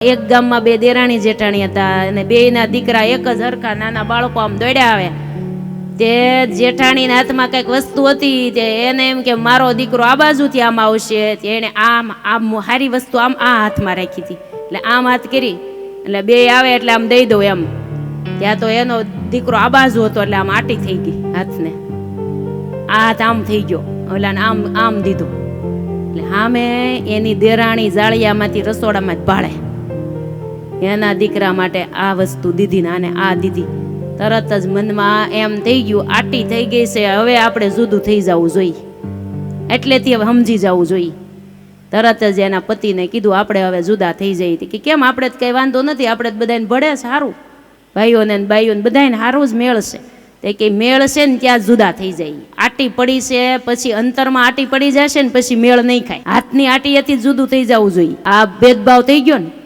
એક ગામમાં બે દેરાણી જેઠાણી હતા અને બેયના દીકરા એક જ હરખા નાના બાળકો આમ દોડ્યા આવે તે જેઠાણીના હાથમાં કંઈક વસ્તુ હતી તે એને એમ કે મારો દીકરો આ બાજુથી આમ આવશે એને આમ આમ સારી વસ્તુ આમ આ હાથમાં રાખી હતી એટલે આમ હાથ કરી એટલે બે આવે એટલે આમ દઈ દઉં એમ ત્યાં તો એનો દીકરો આ બાજુ હતો એટલે આમ આટી થઈ ગઈ હાથને આ હાથ આમ થઈ ગયો એટલે આમ આમ દીધું એટલે સામે એની દેરાણી જાળિયામાંથી રસોડામાં જ ભાળે એના દીકરા માટે આ વસ્તુ દીધી ને આને આ દીધી તરત જ મનમાં એમ થઈ ગયું આટી થઈ ગઈ છે હવે આપણે જુદું થઈ જવું જોઈએ એટલેથી હવે સમજી જવું જોઈએ તરત જ એના પતિને કીધું આપણે હવે જુદા થઈ જઈએ કે કેમ આપણે કંઈ વાંધો નથી આપણે બધાને ભળે સારું ભાઈઓને બાઈઓને બધાને સારું જ મેળ છે તે કે મેળ છે ને ત્યાં જુદા થઈ જાય આટી પડી છે પછી અંતરમાં આટી પડી જશે ને પછી મેળ નહીં ખાય હાથની આટી હતી જુદું થઈ જવું જોઈએ આ ભેદભાવ થઈ ગયો ને